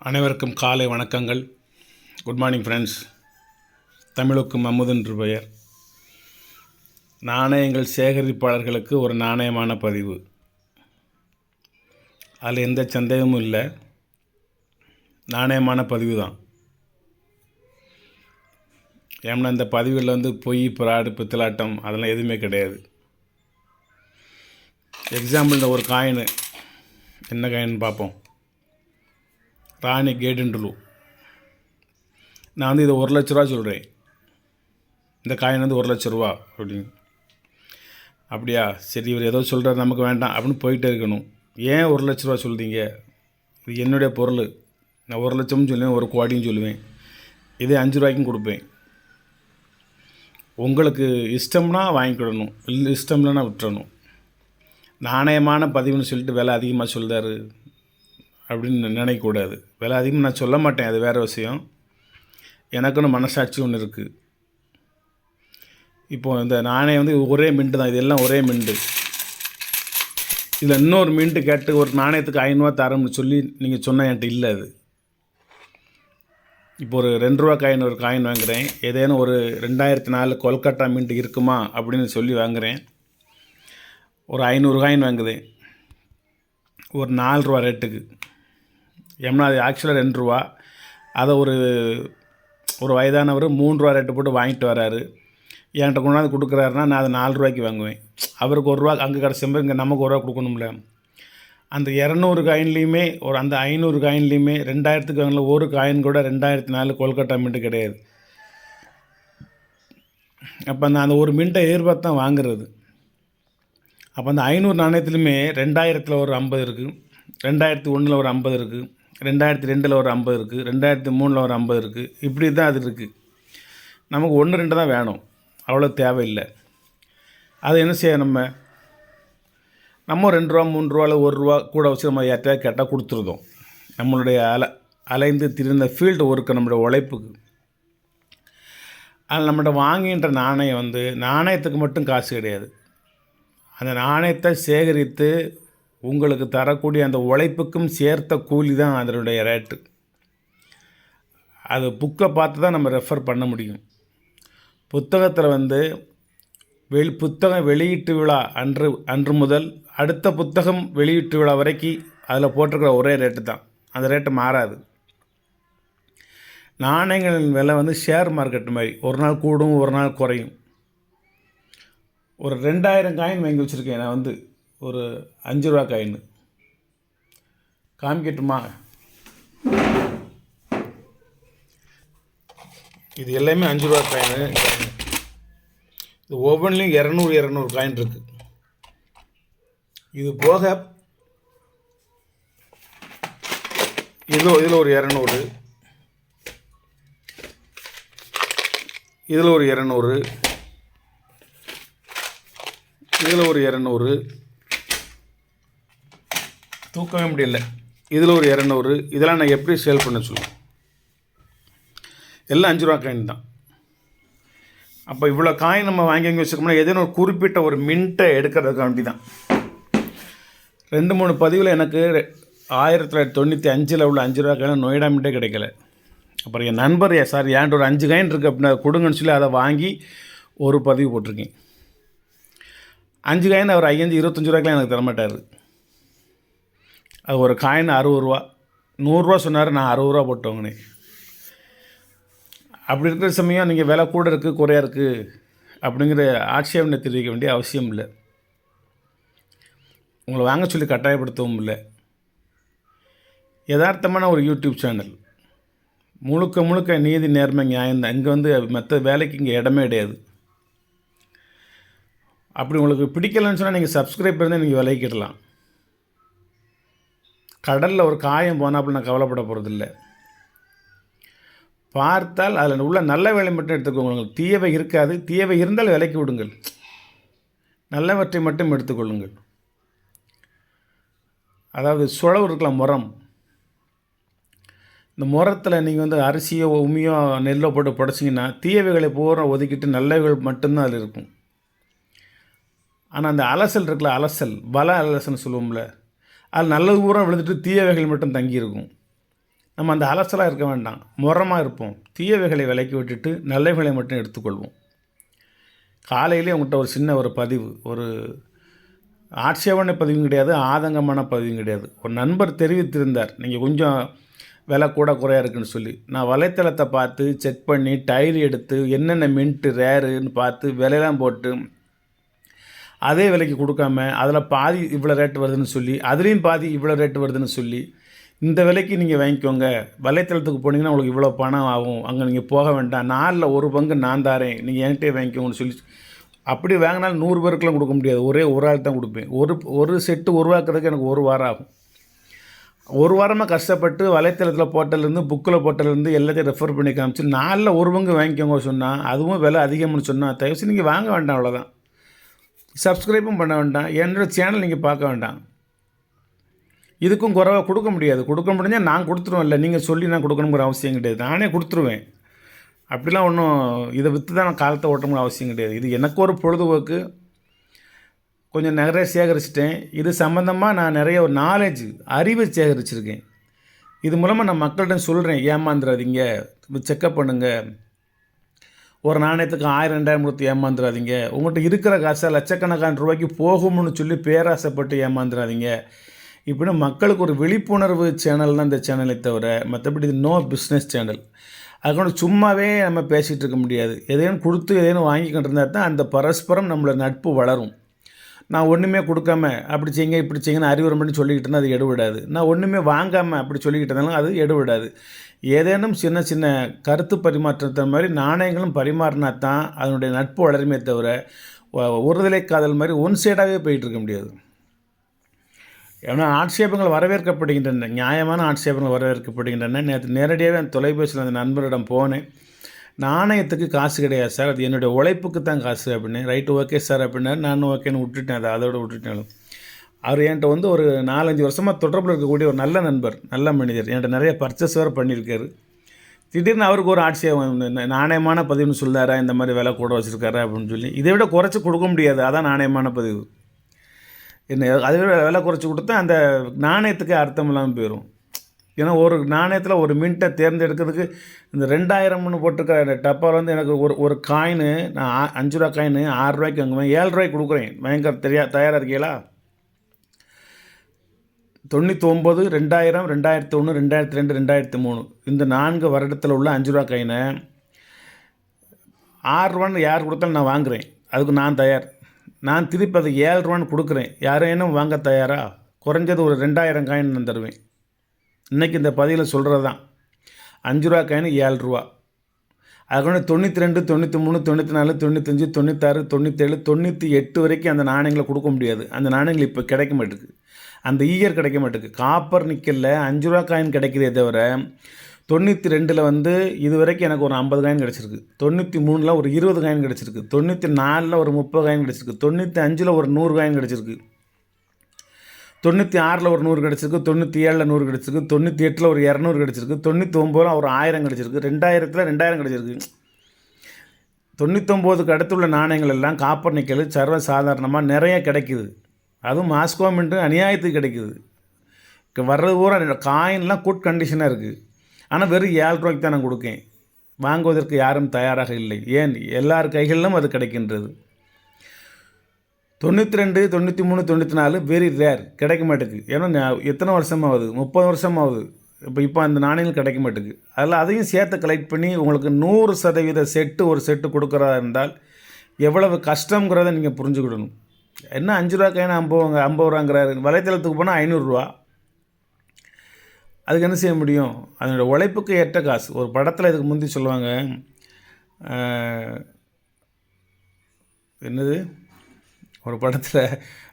அனைவருக்கும் காலை வணக்கங்கள். Good morning friends. தமிழுக்கும் அமுதென்று பெயர். நாணயங்கள் சேகரிப்பாளர்களுக்கு ஒரு நாணயமான பதிவு. அதில் எந்த சந்தேகமும் இல்லை, நாணயமான பதிவு தான். ஏன்னா இந்த பதிவுகளில் பொய், பிராடு, பித்தலாட்டம் அதெல்லாம் எதுவுமே கிடையாது. எக்ஸாம்பிள் ஒரு காயின், என்ன காயின்னு பார்ப்போம். ராணி கேடுன்றுலு. நான் இதை 1,00,000 ரூபா சொல்கிறேன். இந்த காயின் 1,00,000 ரூபா அப்படின்னு. அப்படியா, சரி, இவர் ஏதோ சொல்கிறார், நமக்கு வேண்டாம் அப்படின்னு போயிட்டே இருக்கணும். ஏன் 1,00,000 ரூபா சொல்கிறீங்க? இது என்னுடைய பொருள். நான் 1,00,000 சொல்லுவேன், 1 கோடின்னு சொல்லுவேன். இதே 5 ரூபாய்க்கும் கொடுப்பேன். உங்களுக்கு இஷ்டம்னா வாங்கிக்கிடணும், இல்லை இஷ்டம் இல்லைன்னா விட்டுறணும். நாணயமான பதிவுன்னு சொல்லிட்டு விலை அதிகமாக சொல்கிறாரு அப்படின்னு நினைக்கக்கூடாது. விலை அதிகமாக நான் சொல்ல மாட்டேன், அது வேறு விஷயம். எனக்குன்னு மனசாட்சி ஒன்று இருக்குது. இப்போது இந்த நாணயம் ஒரே மின்ட்டு தான், இதெல்லாம் ஒரே மின்ட்டு. இதில் இன்னொரு மின்ட்டு கேட்டு ஒரு நாணயத்துக்கு 500 தரம்னு சொல்லி நீங்கள் சொன்னால் என்கிட்ட இல்லை. அது இப்போ ஒரு 2 ரூபா காயின், ஒரு காயின் வாங்குகிறேன். ஏதேனும் ஒரு 2004 கொல்கட்டா மின்ட்டு இருக்குமா அப்படின்னு சொல்லி வாங்குகிறேன். ஒரு 500 காயின் வாங்குதேன் ஒரு 4 ரூபா ரேட்டுக்கு. ஏன்னா அது ஆக்சுவலாக 2 ரூபா. அதை ஒரு வயதானவர் 3 ரூபா ரேட்டு போட்டு வாங்கிட்டு வராரு. என்கிட்ட கொண்டாந்து கொடுக்குறாருன்னா நான் அதை 4 ரூபாய்க்கு வாங்குவேன். அவருக்கு 1 ரூபா அங்கே கிடச்ச இங்கே நமக்கு 1 ரூபா கொடுக்கணும்ல. அந்த 200 காயின்லேயுமே அந்த 500 காயின்லேயுமே 2000க்கு வாங்கல ஒரு காயின் கூட 2004 கொல்கட்டா மின்ட்டு கிடையாது. அப்போ அந்த ஒரு மின்ட்டை எதிர்பார்த்து தான் வாங்குறது. அப்போ அந்த 500 நாணயத்துலையுமே 2000ல் ஒரு 50 இருக்குது, 2001 ஒரு 50 இருக்குது, 2002 ஒரு 50 இருக்குது, 2003 ஒரு 50 இருக்குது. இப்படி தான் அது இருக்குது. நமக்கு 1, 2 தான் வேணும், அவ்வளோ தேவையில்லை. அதை என்ன செய்ய, நம்ம 2 ரூபா 3 ரூபாவில் 1 ரூபா கூட வச்சு நம்ம யார்ட்டையா கேட்டால் கொடுத்துருதோம். நம்மளுடைய அலைந்து திரிந்த ஃபீல்டு ஒர்க்கு, நம்மளுடைய உழைப்புக்கு. அதில் நம்மகிட்ட வாங்குகின்ற நாணயம் நாணயத்துக்கு மட்டும் காசு கிடையாது. அந்த நாணயத்தை சேகரித்து உங்களுக்கு தரக்கூடிய அந்த உழைப்புக்கும் சேர்த்த கூலி தான் அதனுடைய ரேட்டு. அது புக்கை பார்த்து தான் நம்ம ரெஃபர் பண்ண முடியும். புத்தகத்தில் புத்தகம் வெளியீட்டு விழா அன்று முதல் அடுத்த புத்தகம் வெளியீட்டு விழா வரைக்கும் அதில் போட்டிருக்கிற ஒரே ரேட்டு தான். அந்த ரேட்டு மாறாது. நாணயங்களின் விலை ஷேர் மார்க்கெட் மாதிரி, ஒரு நாள் கூடும், ஒரு நாள் குறையும். ஒரு 2000 காயின் வாங்கி வச்சுருக்கேன் நான். ஒரு 5 ரூபா காயின் காமிக்கட்டுமா? இது எல்லாமே 5 ரூபா காயின். இது ஒவ்வொன்றிலையும் 200 காயின் இருக்குது. இது போக இதில் ஒரு 200, இதில் ஒரு 200, இதில் ஒரு 200, தூக்கவே முடியல. இதில் ஒரு 200. இதெல்லாம் நான் எப்படி சேல் பண்ண சொல்லுவேன்? எல்லாம் 5 ரூபா காயின் தான். அப்போ இவ்வளோ காயின் நம்ம வாங்கி வச்சுக்கோம்னா ஏதேனும் ஒரு குறிப்பிட்ட ஒரு மின்ட்டை எடுக்கிறதுக்காண்டி தான். 2-3 பதிவில் எனக்கு 1995 உள்ள 5 ரூபா காயின் நொய்டா மின்ட்டே கிடைக்கல. அப்புறம் என் நண்பர், சார் ஏன்ட்டு ஒரு 5 காயின் இருக்குது அப்படின்னா கொடுங்கன்னு சொல்லி அதை வாங்கி ஒரு பதிவு போட்டிருக்கேன். 5 காயின் அவர் 25 ரூபாய்க்குலாம் எனக்கு தரமாட்டார். அது ஒரு காயின் 60 ரூபா, 100 ரூபா சொன்னார், நான் 60 ரூபா போட்டு வாங்கினேன். அப்படி இருக்கிற சமயம் நீங்கள் விலை கூட இருக்குது குறையாக இருக்குது அப்படிங்கிற ஆட்சேபனை தெரிவிக்க வேண்டிய அவசியம் இல்லை. உங்களை வாங்க சொல்லி கட்டாயப்படுத்தவும் இல்லை. யதார்த்தமான ஒரு யூடியூப் சேனல், முழுக்க நீதி நேர்மை நியாயம் தான். இங்கே மற்ற வேலைக்கு இங்கே இடமே கிடையாது. அப்படி உங்களுக்கு பிடிக்கலன்னு சொன்னால் நீங்கள் சப்ஸ்கிரைப் பண்ணி நீங்கள் விலைக்கிடலாம். கடலில் ஒரு காயம் போனால் அப்படி நான் கவலைப்பட போகிறதில்ல. பார்த்தால் அதில் உள்ள நல்ல வேலை மட்டும் எடுத்துக்கோங்க. உங்களுக்கு தீயவை இருக்காது. தீயவை இருந்தால் விலைக்கு விடுங்கள், நல்லவற்றை மட்டும் எடுத்துக்கொள்ளுங்கள். அதாவது சுழவு இருக்கலாம், முறம். இந்த முரத்தில் நீங்கள் அரிசியோ உமியோ நெல்லோ போட்டு புடைச்சிங்கன்னா தீயவைகளை பூரா ஒதுக்கிட்டு நல்லவைகள் மட்டும்தான் அதில் இருக்கும். ஆனால் அந்த அலசல் இருக்குல்ல, அலசல், பல அலசல்னு சொல்லுவோம்ல, அது நல்லது பூரா விழுந்துட்டு தீயவைகள் மட்டும் தங்கியிருக்கும். நம்ம அந்த அலசலாக இருக்க வேண்டாம், முறமாக இருப்போம். தீயவைகளை விலக்கி விட்டுட்டு நல்லவைகளை மட்டும் எடுத்துக்கொள்வோம். காலையிலே உங்கள்கிட்ட ஒரு சின்ன ஒரு பதிவு, ஒரு ஆட்சேபனை பதிவும் கிடையாது, ஆதங்கமான பதிவும் கிடையாது. ஒரு நண்பர் தெரிவித்திருந்தார், நீங்கள் கொஞ்சம் விலை கூட குறையாக இருக்குன்னு சொல்லி. நான் வலைத்தளத்தை பார்த்து செக் பண்ணி டைரி எடுத்து என்னென்ன மின்ட்டு ரேருன்னு பார்த்து விலையெல்லாம் போட்டு அதே விலைக்கு கொடுக்காம அதில் பாதி இவ்வளோ ரேட்டு வருதுன்னு சொல்லி, அதுலேயும் பாதி இவ்வளோ ரேட்டு வருதுன்னு சொல்லி, இந்த விலைக்கு நீங்கள் வாங்கிக்கோங்க, வலைத்தளத்துக்கு போனீங்கன்னா உங்களுக்கு இவ்வளோ பணம் ஆகும், அங்கே நீங்கள் போக வேண்டாம், 4/1 நான் தாரேன், நீங்கள் என்கிட்டே வாங்கிக்கோங்கன்னு சொல்லி. அப்படி வாங்கினாலும் 100 பேருக்குலாம் கொடுக்க முடியாது, ஒரே ஒரு ஆள் தான் கொடுப்பேன். ஒரு செட்டு உருவாக்குறதுக்கு எனக்கு 1 வாரம் ஆகும். 1 வாரமாக கஷ்டப்பட்டு வலைத்தளத்தில் போட்டலேருந்து புக்கில் போட்டலேருந்து எல்லாத்தையும் ரெஃபர் பண்ணி காமிச்சு 4/1 வாங்கிக்கோங்க சொன்னால், அதுவும் விலை அதிகம்னு சொன்னால் தயவுசெய்து நீங்கள் வாங்க வேண்டாம், அவ்வளோதான். சப்ஸ்கிரைபும் பண்ண வேண்டாம், என்னோடய சேனல் நீங்கள் பார்க்க வேண்டாம். இதுக்கும் குறைவாக கொடுக்க முடியாது. கொடுக்க முடிஞ்சால் நான் கொடுத்துருவேன், இல்லை நீங்கள் சொல்லி நான் கொடுக்கணுங்கிற அவசியம் கிடையாது, நானே கொடுத்துருவேன். அப்படிலாம் ஒன்றும் இதை விற்று தான் நான் காலத்தை ஓட்டணுங்கிற அவசியம் கிடையாது. இது எனக்கு ஒரு பொழுதுபோக்கு, கொஞ்சம் நிறைய சேகரிச்சிட்டேன். இது சம்மந்தமாக நான் நிறைய ஒரு நாலேஜ், அறிவை சேகரிச்சிருக்கேன். இது மூலமாக நான் மக்கள்கிட்ட சொல்கிறேன், ஏமாந்துடாதீங்க, செக்கப் பண்ணுங்கள், ஒரு நாணயத்துக்கு 1000 2000 கொடுத்து ஏமாந்துடாதீங்க, உங்கள்கிட்ட இருக்கிற காசை லட்சக்கணக்கான ரூபாய்க்கு போகும்னு சொல்லி பேராசைப்பட்டு ஏமாந்துடாதீங்க. இப்படின்னு மக்களுக்கு ஒரு விழிப்புணர்வு சேனல் தான் இந்த சேனலை தவிர, மற்றபடி இது நோ பிஸ்னஸ் சேனல். அதுக்கொண்டு சும்மாவே நம்ம பேசிகிட்டு இருக்க முடியாது. எதையும் கொடுத்து எதையும் வாங்கிக்கிட்டு இருந்தால் தான் அந்த பரஸ்பரம் நம்மளோட நட்பு வளரும். நான் ஒன்றுமே கொடுக்காம அப்படி செய்யுங்க இப்படி செய்யுங்கன்னு அறிவுரை பண்ணி சொல்லிக்கிட்டு இருந்தால் அது எடுவிடாது. நான் ஒன்றுமே வாங்காமல் அப்படி சொல்லிக்கிட்டு இருந்தாலும் அது எடுவிடாது. ஏதேனும் சின்ன சின்ன கருத்து பரிமாற்றத்தை மாதிரி நாணயங்களும் பரிமாறினா தான் அதனுடைய நட்பு வளருமே தவிர, ஒருதலை காதல் மாதிரி ஒன் சைடாகவே போயிட்டு இருக்க முடியாது. ஏன்னா ஆட்சேபங்கள் வரவேற்கப்படுகின்றன, நியாயமான ஆட்சேபங்கள் வரவேற்கப்படுகின்றன. நேற்று நேரடியாகவே அந்த தொலைபேசியில் அந்த நண்பரிடம் போனேன். நாணயத்துக்கு காசு கிடையாது சார், அது என்னுடைய உழைப்புக்கு தான் காசு அப்படின்னு. ரைட்டு ஓகே சார் அப்படின்னாரு. நானும் ஓகேன்னு விட்டுட்டேன், அதோடு விட்டுட்டேன். அவர் என்கிட்ட வந்து ஒரு 4-5 வருஷமாக தொடர்பில் இருக்கக்கூடிய ஒரு நல்ல நண்பர், நல்ல மனிதர். என்கிட்ட நிறைய பர்ச்சேஸ் வேறு பண்ணியிருக்காரு. திடீர்னு அவருக்கு ஒரு ஆட்சேபம், நாணயமான பதிவுன்னு சொல்லாரா, இந்த மாதிரி விலை கூட வச்சுருக்காரா அப்படின்னு சொல்லி. இதை விட குறைச்சி கொடுக்க முடியாது, அதான் நாணயமான பதிவு. என்ன அதை விட விலை குறைச்சி கொடுத்தா அந்த நாணயத்துக்கு அர்த்தம் இல்லாமல் போயிடும். ஏன்னா ஒரு நாணயத்தில் ஒரு மின்ட்டை தேர்ந்தெடுக்கிறதுக்கு இந்த 2000 போட்டிருக்க டப்பாவில் வந்து எனக்கு ஒரு காயினு, நான் 5 ரூபா காயினு 6 ரூபாய்க்கு வாங்குவேன், 7 ரூபாய்க்கு கொடுக்குறேன். பயங்கர தயாராக இருக்கீங்களா? 99, 2000, 2001, 2002, 2003 இந்த 4 வருடத்தில் உள்ள 5 ரூபா காயினை 6 ரூபான்னு யார் கொடுத்தாலும் நான் வாங்குகிறேன். அதுக்கு நான் தயார். நான் திருப்பி அது 7 ரூபான்னு கொடுக்குறேன். யாரேனும் வாங்க தயாரா? குறைஞ்சது ஒரு 2000 காயின் நான் தருவேன். இன்றைக்கி இந்த பதிவில் சொல்கிறது தான். 5 ரூபா காயின் 7 ரூபா. அதுக்கு 92, 93, 94, 95, 96, 97, 98 வரைக்கும் அந்த நாணயங்களை கொடுக்க முடியாது. அந்த நாணயங்கள் இப்போ கிடைக்க மாட்டேங்குது, அந்த ஈயர் கிடைக்க மாட்டேங்குது. காப்பர் நிக்கலில் 5 ரூபா காயின் கிடைக்கிறதே தவிர 92 வந்து இது வரைக்கும் எனக்கு ஒரு 50 காயின் கிடச்சிருக்கு, 93 ஒரு 20 காயின் கிடச்சிருக்கு, 94 ஒரு 30 காயின் கிடச்சிருக்கு, 95 ஒரு 100 காயின் கிடச்சிருக்கு, 96 ஒரு 100 கிடச்சிருக்கு, 97 100 கிடச்சிருக்கு, 98 ஒரு 200 கிடச்சிருக்கு, 99 ஒரு 1000 கிடச்சிருக்கு, 2000 கிடச்சிருக்கு. 99க்கு அடுத்துள்ள நாணயங்கள் எல்லாம் காப்பர் நிக்கல் சர்வ சாதாரணமாக நிறைய கிடைக்குது. அதுவும் மாஸ்கோ மின்ட்டு அநியாயத்துக்கு கிடைக்குது. வர்றது பூரா காயின்லாம் குட் கண்டிஷனாக இருக்குது. ஆனால் வெறும் 7 ரூபாய்க்கு தான் நான் கொடுக்கேன். வாங்குவதற்கு யாரும் தயாராக இல்லை. ஏன்? எல்லார் கைகளிலும் அது கிடைக்கின்றது. 92, 93, 94 வெரி ரேர், கிடைக்க மாட்டேங்குது. ஏன்னா எத்தனை வருஷமாகுது? 30 வருஷமாகுது. இப்போ அந்த நாணயங்கள் கிடைக்க மாட்டேங்குது. அதில் அதையும் சேர்த்து கலெக்ட் பண்ணி உங்களுக்கு 100% செட்டு ஒரு செட்டு கொடுக்குறதா இருந்தால் எவ்வளவு கஷ்டங்கிறத நீங்கள் புரிஞ்சுக்கிடணும். என்ன 5 ரூபா காயின் 50 ரூபாங்கிறாரு. வலைத்தளத்துக்கு போனால் 500 ரூபா. அதுக்கு என்ன செய்ய முடியும்? அதனோட உழைப்புக்கு ஏற்ற காசு. ஒரு படத்தில் இதுக்கு முந்தி சொல்லுவாங்க, என்னது, ஒரு படத்தில்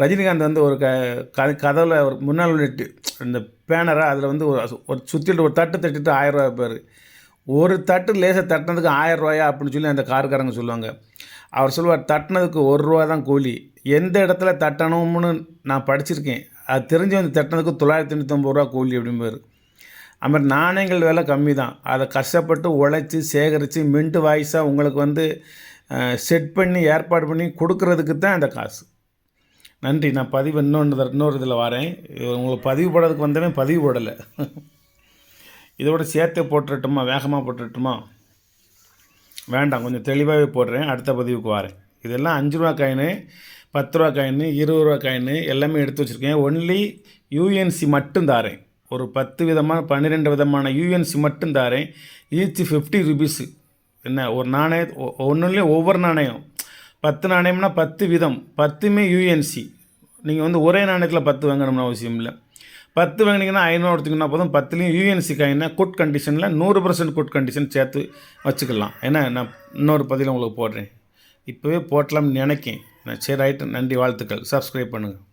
ரஜினிகாந்த் வந்து ஒரு கதவில் ஒரு முன்னால் உள்ளிட்டு இந்த பேனராக அதில் வந்து ஒரு சுற்றிட்டு ஒரு தட்டு தட்டிட்டு 1000 ரூபா பேர். ஒரு தட்டு லேசாக தட்டினதுக்கு 1000 ரூபாயா அப்படின்னு சொல்லி அந்த காருக்காரங்க சொல்லுவாங்க. அவர் சொல்லுவார், தட்டினதுக்கு 1 ரூபா தான் கூலி. எந்த இடத்துல தட்டணும்னு நான் படிச்சிருக்கேன், அது தெரிஞ்சு வந்து தட்டினதுக்கு 999 ரூபா கூலி அப்படிம்பார். அது மாதிரி நாணயங்கள் விலை கம்மி தான். அதை கஷ்டப்பட்டு உழைச்சி சேகரித்து மின்ட்டு வாய்ஸாக உங்களுக்கு வந்து செட் பண்ணி ஏற்பாடு பண்ணி கொடுக்கறதுக்கு தான் அந்த காசு. நன்றி. நான் பதிவு இன்னொரு இதில் வரேன். உங்களுக்கு பதிவு போடுறதுக்கு வந்தவன் பதிவு போடலை. இதோட சேர்த்து போட்டுறட்டுமா, வேகமாக போட்டுறட்டுமா? வேண்டாம், கொஞ்சம் தெளிவாகவே போடுறேன், அடுத்த பதிவுக்கு வரேன். இதெல்லாம் 5 ரூபா காயினு, 10 ரூபா காயினு, 20 ரூபா காயினு எல்லாமே எடுத்து வச்சுருக்கேன். ஒன்லி யூஎன்சி மட்டும் தாரேன். ஒரு 10 விதமான 12 விதமான யூஎன்சி மட்டும் தாரேன். Each 50 rupees. என்ன, ஒரு நாணயம் ஒன்றுலேயும் ஒவ்வொரு நாணயம் 10 நாணயம்னா 10 விதம், 10மே யூஎன்சி. நீங்கள் வந்து ஒரே நாணயத்தில் 10 வாங்கணும்னு அவசியம் இல்லை. 10 வாங்கினீங்கன்னா 500 எடுத்திங்கன்னா போதும். 10லேயும் யூஎன்சி காயின்னா குட் கண்டிஷனில் 100% குட் கண்டிஷன் சேர்த்து வச்சுக்கலாம். ஏன்னா நான் இன்னொரு பதிவில் உங்களுக்கு போடுறேன். இப்போவே போட்டலாம்னு நினைக்கேன். சரி, ரைட்டு, நன்றி, வாழ்த்துக்கள். சப்ஸ்கிரைப் பண்ணுங்கள்.